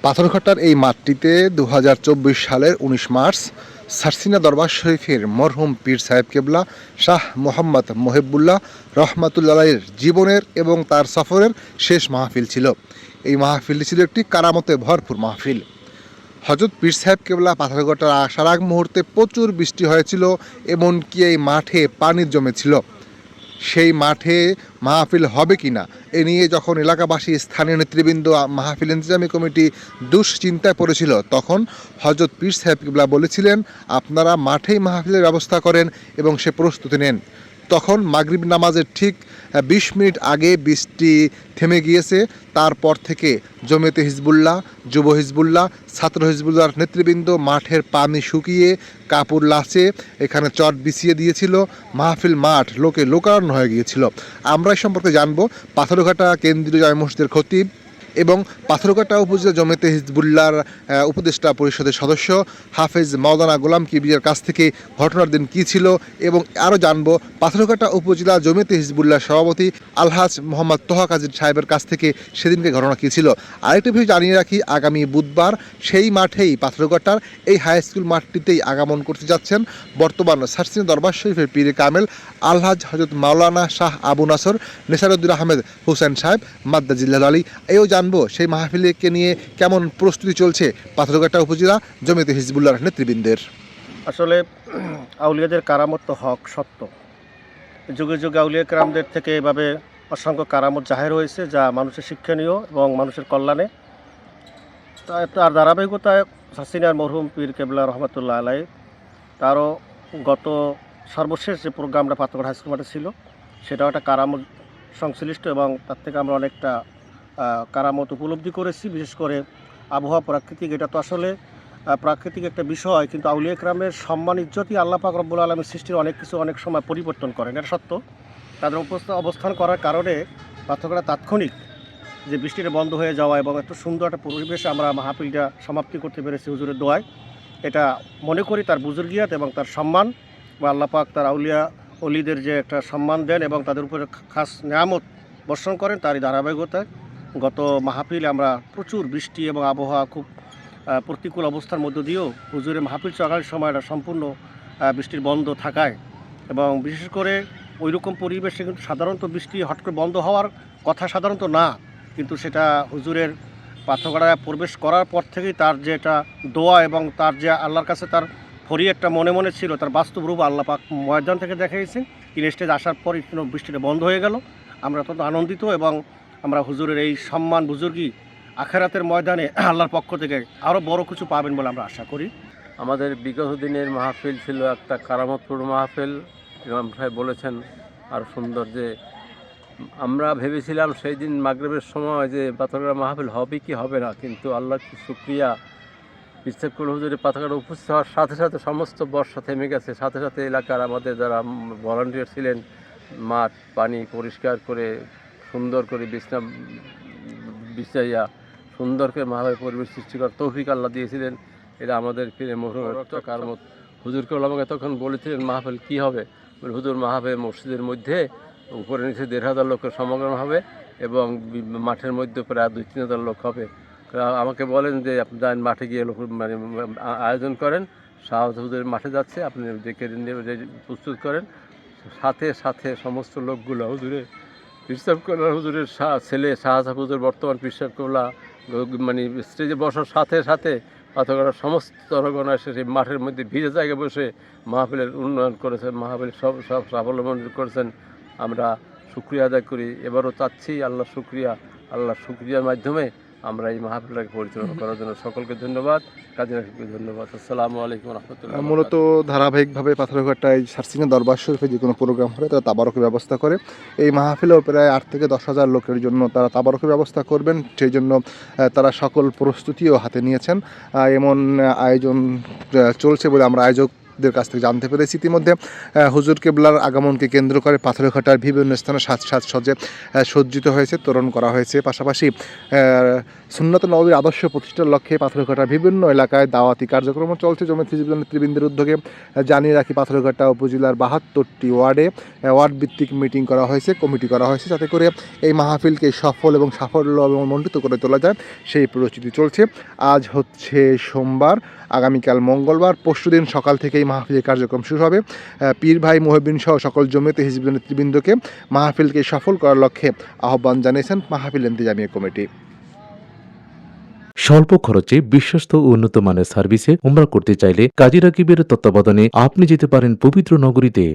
পাথরঘাটার এই মাঠটিতে 2024 সালের 19 মার্চ সারসিনা দরবার শরীফের মরহুম পীর সাহেব কেবলা শাহ মোহাম্মদ মহিবুল্লাহ রহমাতুল্লাহের জীবনের এবং তার সফরের শেষ মাহফিল ছিল। এই মাহফিলটি ছিল একটি কারামতে ভরপুর মাহফিল। হযরত পীর সাহেব কেবলা পাথরঘাটার আসার আগ মুহূর্তে প্রচুর বৃষ্টি হয়েছিল, এমনকি এই মাঠে পানি জমেছিল। সেই মাঠে মাহফিল হবে কিনা এ নিয়ে যখন এলাকাবাসী, স্থানীয় নেতৃবৃন্দ, মাহফিল ইন্তজামী কমিটি দুশ্চিন্তায় পড়েছিল, তখন হযরত পীর সাহেব কিবলা বলেছিলেন, আপনারা মাঠেই মাহফিলের ব্যবস্থা করেন এবং সে প্রস্তুতি নেন। তখন মাগরিব নামাজের ঠিক 20 মিনিট আগে বৃষ্টি থেমে গিয়েছে। তারপর থেকে জমিয়তে হিজবুল্লাহ, যুব হিজবুল্লাহ, ছাত্র হিজবুল্লাহর নেতৃবৃন্দ মাঠের পানি শুকিয়ে কাপড় লাচে এখানে চট বিছিয়ে দিয়েছিল। মাহফিল মাঠ লোকে লোকারণ্য হয়ে গিয়েছিল। আমরা এই সম্পর্কে জানবো পাথরঘাটা কেন্দ্রীয় জামে মসজিদের খতিব এবং পাথরঘাটা উপজেলা জমিয়তে হিজবুল্লাহর উপদেষ্টা পরিষদের সদস্য হাফেজ মাওলানা গোলাম কিবরিয়ার কাছ থেকে ঘটনার দিন কী ছিল, এবং আরও জানবো পাথরঘাটা উপজেলা জমিয়তে হিজবুল্লাহ সভাপতি আলহাজ মোহাম্মদ তোহা কাজী সাহেবের কাছ থেকে সেদিনকে ঘটনা কী ছিল। আরেকটি বিষয় জানিয়ে রাখি, আগামী বুধবার সেই মাঠেই পাথরঘাটার এই হাই স্কুল মাঠটিতেই আগমন করতে যাচ্ছেন বর্তমান সারসিনা দরবার শরীফের পীরে কামেল আলহাজ হযরত মাওলানা শাহ আবু নাসর নেসারউদ্দিন আহমেদ হুসেন সাহেব মাদ্দাজিল্লাহ আলী। এও জানবো সেই মাহফিলকে নিয়ে কেমন প্রস্তুতি চলছে পাথরঘাটা উপজেলা জমিয়তে হিজবুল্লাহর নেতৃবৃন্দের। আসলে আউলিয়াদের কারামত তো হক সত্য। যুগে যুগে আউলিয়া কেরামদের থেকে এভাবে অসংখ্য কারামত জাহের হয়েছে, যা মানুষের শিক্ষণীয় এবং মানুষের কল্যাণে। তার ধারাবাহিকতায় সারসিনার মরহুম পীর কেবলা রহমাতুল্লাহ আলাই তারও গত সর্বশেষ যে প্রোগ্রামটা পাথরঘাটা হাইস্কুল মাঠে ছিল, সেটাও একটা কারামত সংশ্লিষ্ট এবং তার থেকে আমরা অনেকটা কারামত উপলব্ধি করেছি। বিশেষ করে আবহাওয়া, প্রাকৃতিক, এটা তো আসলে প্রাকৃতিক একটা বিষয়, কিন্তু আউলিয়া কেরামের সম্মান ইজ্জতই আল্লাহ পাক রব্বুল আলামিন সৃষ্টির অনেক কিছু অনেক সময় পরিবর্তন করেন, এটা সত্য। তাদের অবস্থান করার কারণে পাথরঘাটা তাৎক্ষণিক যে বৃষ্টিটা বন্ধ হয়ে যাওয়া এবং এত সুন্দর একটা পরিবেশে আমরা মাহফিলটা সমাপ্তি করতে পেরেছি হুজুরের দোয়ায়, এটা মনে করি তার বুজুর্গিয়াত এবং তার সম্মান, বা আল্লাহ পাক তার আউলিয়া অলিদের যে একটা সম্মান দেন এবং তাদের উপরে খাস নেয়ামত বর্ষণ করেন, তারই ধারাবাহিকতায় গত মাহফিলে আমরা প্রচুর বৃষ্টি এবং আবহাওয়া খুব প্রতিকূল অবস্থার মধ্য দিয়েও হুজুরের মাহফিল চলাকালীন সময়টা সম্পূর্ণ বৃষ্টির বন্ধ থাকায়, এবং বিশেষ করে ওই রকম পরিবেশে কিন্তু সাধারণত বৃষ্টি হট করে বন্ধ হওয়ার কথা সাধারণত না, কিন্তু সেটা হুজুরের পাথরঘাটায় প্রবেশ করার পর থেকেই তার যে এটা দোয়া এবং তার যে আল্লাহর কাছে তার ফরি একটা মনে মনে ছিল, তার বাস্তব রূপ আল্লাহ পাক ময়দান থেকে দেখিয়েছেন। তিনি স্টেজ আসার পরই বৃষ্টিটা বন্ধ হয়ে গেল। আমরা অত্যন্ত আনন্দিত এবং আমরা হুজুরের এই সম্মান বুজুর্গি আখেরাতের ময়দানে আল্লাহর পক্ষ থেকে আরও বড় কিছু পাবেন বলে আমরা আশা করি। আমাদের বিগত দিনের মাহফিল ছিল একটা কারামতপূর্ণ মাহফিল। ইমাম সাহেব বলেছেন আর সুন্দর, যে আমরা ভেবেছিলাম সেই দিন মাগরিবের সময় যে পাথরঘাটা মাহফিল হবে কি হবে না, কিন্তু আল্লাহর কি শুকরিয়া, ইচ্ছা করে হুজুরের পাথরঘাটা উপস্থিত হওয়ার সাথে সাথে সমস্ত বর্ষা থেমে গেছে। সাথে সাথে এলাকার আমাদের যারা ভলান্টিয়ার ছিলেন মাঠ পানি পরিষ্কার করে সুন্দর করে বিছাইয়া সুন্দর করে মাহফিল পরিবেশ সৃষ্টি করার তৌফিক আল্লাহ দিয়েছিলেন। এটা আমাদের ফিরে মরহুমের একটা কারামত। হুজুরকে আমাকে তখন বলেছিলেন মাহফিল কী হবে, হুজুর মাহফিল মসজিদের মধ্যে উপরে নিচে ১,৫০০ লোকের সমাগম হবে এবং মাঠের মধ্যে প্রায় ২-৩,০০০ লোক হবে। আমাকে বলেন যে আপনি যান মাঠে গিয়ে লোক মানে আয়োজন করেন, শাহ হুজুরের মাঠে যাচ্ছে, আপনি ডেকে প্রস্তুত করেন। সাথে সাথে সমস্ত লোকগুলো হুজুরের পিরসাব কোলা হুজুরের ছেলে শাহজাহাব হুজুর বর্তমান পিরসাব কোলা মানে স্টেজে বসার সাথে সাথে পাথরঘাটার সমস্ত জনগণ এসে সেই মাঠের মধ্যে ভিড়ে জায়গায় বসে মাহফিলের উন্নয়ন করেছেন, মাহফিল সব সাফল্যমণ্ডিত করেছেন। আমরা শুকরিয়া আদায় করি, এবারও চাচ্ছি আল্লাহর শুকরিয়ার মাধ্যমে আমরা এই মাহফিলটাকে পরিচালনা করার জন্য সকলকে ধন্যবাদ, কাজী রাকিবকে ধন্যবাদ। আসসালামু আলাইকুম রহমতুল্লাহ। মূলত ধারাবাহিকভাবে পাথরঘাটায় সারসিনা দরবার শরীফে যে কোনো প্রোগ্রাম হলে তারা তাবারকের ব্যবস্থা করে। এই মাহফিলেও প্রায় 8 থেকে 10,000 লোকের জন্য তারা তাবারকের ব্যবস্থা করবেন, সেই জন্য তারা সকল প্রস্তুতিও হাতে নিয়েছেন। এমন আয়োজন চলছে বলে আমরা আয়োজক ভক্তদের কাছ থেকে জানতে পেরেছি। ইতিমধ্যে হুজুর কেবলার আগমনকে কেন্দ্র করে পাথরঘাটার বিভিন্ন স্থানে সাজ সজ্জে সজ্জিত হয়েছে, তোরণ করা হয়েছে। পাশাপাশি সুন্নত নবীর আদর্শ প্রতিষ্ঠার লক্ষ্যে পাথরঘাটার বিভিন্ন এলাকায় দাওয়াতি কার্যক্রম চলছে। জমিয়ত হিজবুত নেতৃবৃন্দের উদ্যোগে জানিয়ে রাখি, পাথরঘাটা উপজেলার ৭২টি ওয়ার্ডে ওয়ার্ড ভিত্তিক মিটিং করা হয়েছে, কমিটি করা হয়েছে, যাতে করে এই মাহফিলকে সফল এবং সাফল্য এবং মণ্ডিত করে তোলা যায় সেই প্রস্তুতি চলছে। আজ হচ্ছে সোমবার, আগামীকাল মঙ্গলবার, পরশুদিন সকাল থেকেই মাহফিলের কার্যক্রম শুরু হবে। পীর ভাই মুহিবিন সহ সকল জমিয়ত হিজবুত নেতৃবৃন্দকে মাহফিলকে সফল করার লক্ষ্যে আহ্বান জানিয়েছেন মাহফিল ইন্তেজামিয়া কমিটি। স্বল্প খরচে বিশ্বস্ত ও উন্নত মানের সার্ভিসে উমরা করতে চাইলে কাজী রাকিবের তত্ত্বাবধানে আপনি যেতে পারেন পবিত্র নগরীতে।